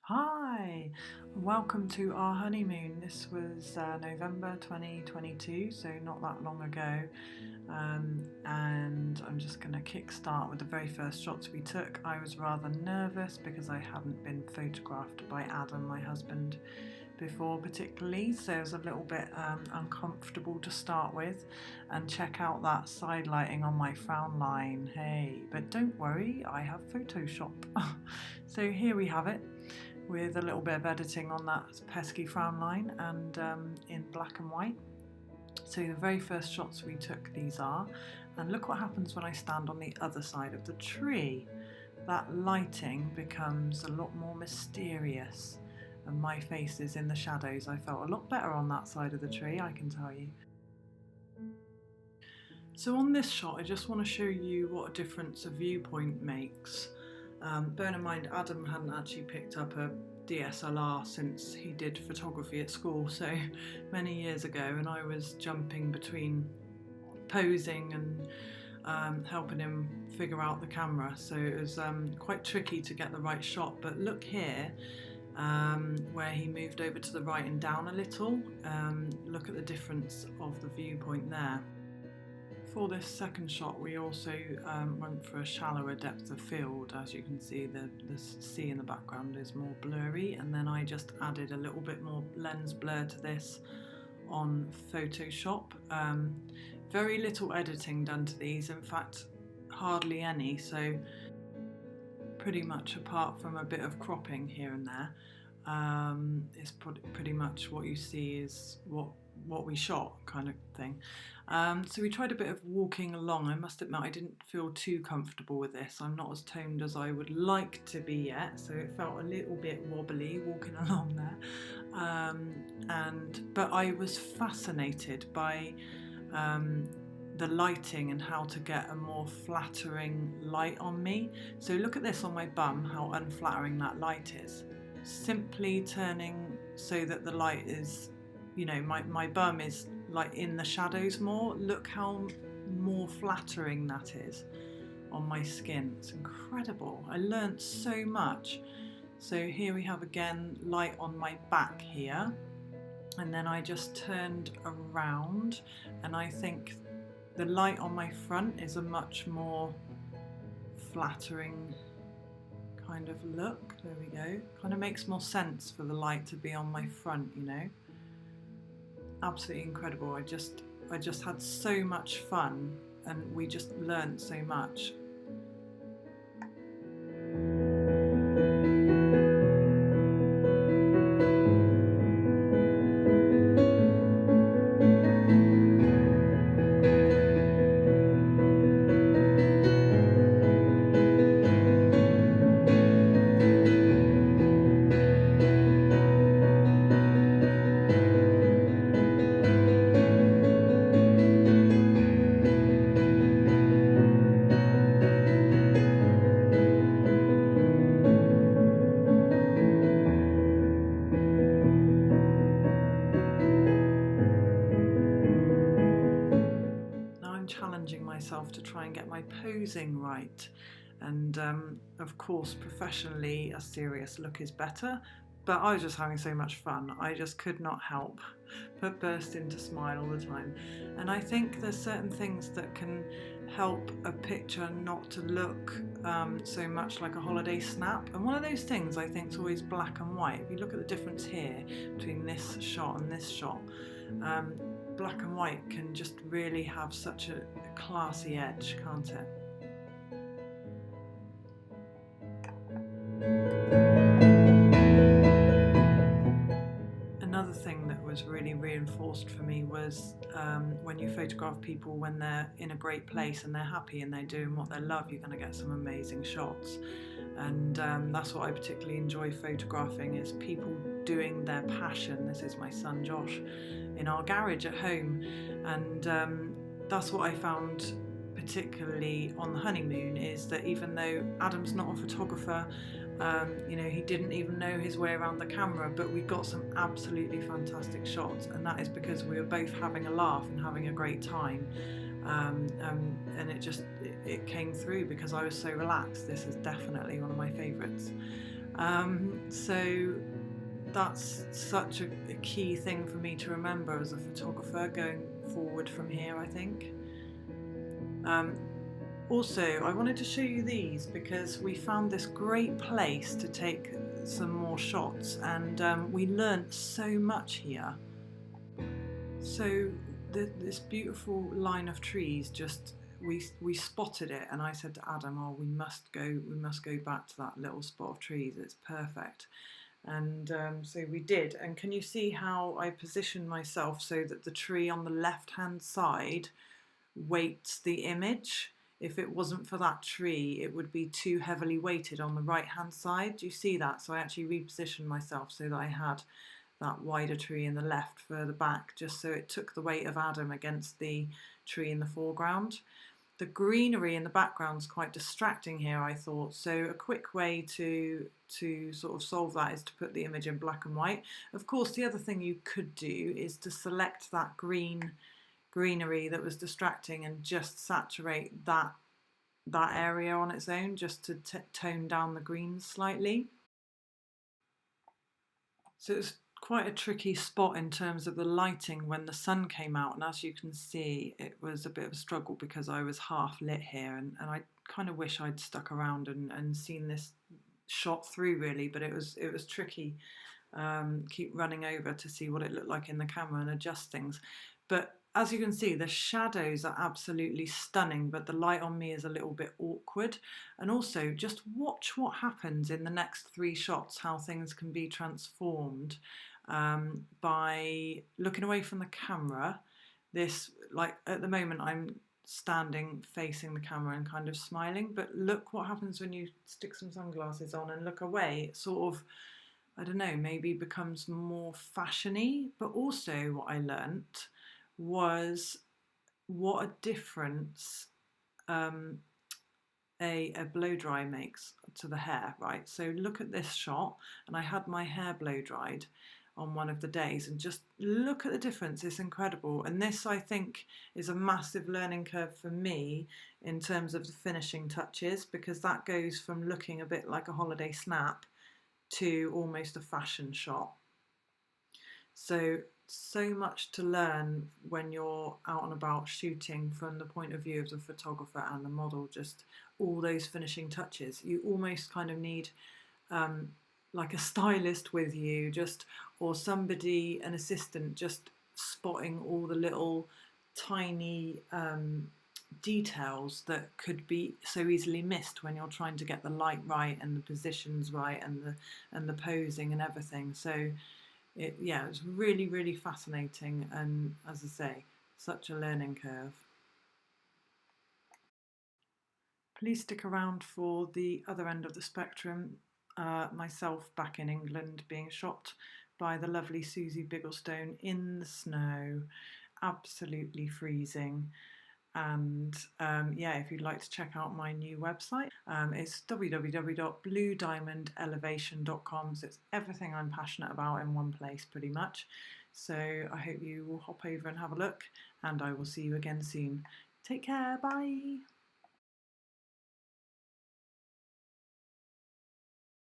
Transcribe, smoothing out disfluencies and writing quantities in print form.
Hi, welcome to our honeymoon. This was November 2022, so not that long ago. And I'm just going to kickstart with the very first shots we took. I was rather nervous because I hadn't been photographed by Adam, my husband, before particularly, so it was a little bit uncomfortable to start with. And check out that side lighting on my frown line, hey, but don't worry, I have Photoshop. So here we have it, with a little bit of editing on that pesky frown line and in black and white. So the very first shots we took these are, and look what happens when I stand on the other side of the tree. That lighting becomes a lot more mysterious and my face is in the shadows. I felt a lot better on that side of the tree, I can tell you. So on this shot I just want to show you what a difference a viewpoint makes. Bear in mind, Adam hadn't actually picked up a DSLR since he did photography at school, so many years ago, and I was jumping between posing and helping him figure out the camera, so it was quite tricky to get the right shot. But look here, where he moved over to the right and down a little. Look at the difference of the viewpoint there. For this second shot we also went for a shallower depth of field. As you can see, the sea in the background is more blurry, and then I just added a little bit more lens blur to this on Photoshop. Very little editing done to these, in fact hardly any, so pretty much apart from a bit of cropping here and there, it's pretty much what you see is what we shot, kind of thing. So we tried a bit of walking along. I must admit I didn't feel too comfortable with this. I'm not as toned as I would like to be yet, so it felt a little bit wobbly walking along there. But I was fascinated by the lighting and how to get a more flattering light on me. So look at this on my bum, how unflattering that light is. Simply turning so that the light is, you know, my bum is like in the shadows more. Look how more flattering that is on my skin. It's incredible. I learnt so much. So here we have again light on my back here, and then I just turned around, and I think the light on my front is a much more flattering kind of look. There we go. Kind of makes more sense for the light to be on my front, you know. Absolutely incredible. I just had so much fun, and we just learnt so much. Challenging myself to try and get my posing right, and of course professionally a serious look is better, but I was just having so much fun. I just could not help but burst into smile all the time. And I think there's certain things that can help a picture not to look so much like a holiday snap, and one of those things I think is always black and white. If you look at the difference here between this shot and this shot, black and white can just really have such a classy edge, can't it? Another thing that was really reinforced for me was when you photograph people when they're in a great place and they're happy and they're doing what they love, you're going to get some amazing shots. And that's what I particularly enjoy photographing, is people doing their passion. This is my son Josh in our garage at home, and that's what I found particularly on the honeymoon, is that even though Adam's not a photographer, you know, he didn't even know his way around the camera, but we got some absolutely fantastic shots, and that is because we were both having a laugh and having a great time. And it came through because I was so relaxed. This is definitely one of my favourites. So that's such a key thing for me to remember as a photographer going forward from here, I think. Also, I wanted to show you these because we found this great place to take some more shots, and we learnt so much here. So this beautiful line of trees, just we spotted it, and I said to Adam, "Oh, we must go back to that little spot of trees. It's perfect." And so we did. And can you see how I positioned myself so that the tree on the left-hand side weights the image? If it wasn't for that tree, it would be too heavily weighted on the right-hand side. Do you see that? So I actually repositioned myself so that I had that wider tree in the left further back, just so it took the weight of Adam against the tree in the foreground. The greenery in the background is quite distracting here, I thought, so a quick way to sort of solve that is to put the image in black and white. Of course, the other thing you could do is to select that greenery that was distracting and just saturate that area on its own, just to tone down the greens slightly. So it's quite a tricky spot in terms of the lighting when the sun came out, and as you can see, it was a bit of a struggle because I was half lit here, and I kind of wish I'd stuck around and seen this shot through really, but it was tricky. Keep running over to see what it looked like in the camera and adjust things. But as you can see, the shadows are absolutely stunning, but the light on me is a little bit awkward. And also, just watch what happens in the next 3 shots, how things can be transformed by looking away from the camera. This, like at the moment, I'm standing facing the camera and kind of smiling, but look what happens when you stick some sunglasses on and look away. It sort of, I don't know, maybe becomes more fashiony. But also what I learnt was what a difference a blow dry makes to the hair, right? So look at this shot, and I had my hair blow dried on one of the days, and just look at the difference. It's incredible. And this, I think, is a massive learning curve for me in terms of the finishing touches, because that goes from looking a bit like a holiday snap to almost a fashion shot. So much to learn when you're out and about shooting from the point of view of the photographer and the model, just all those finishing touches. You almost kind of need like a stylist with you, just, or somebody, an assistant, just spotting all the little tiny details that could be so easily missed when you're trying to get the light right and the positions right and the posing and everything. So it's really, really fascinating, and as I say, such a learning curve. Please stick around for the other end of the spectrum, myself back in England being shot by the lovely Susie Bigglestone in the snow, absolutely freezing. And if you'd like to check out my new website, it's www.bluediamondelevation.com. So it's everything I'm passionate about in one place pretty much. So I hope you will hop over and have a look, and I will see you again soon. Take care, bye.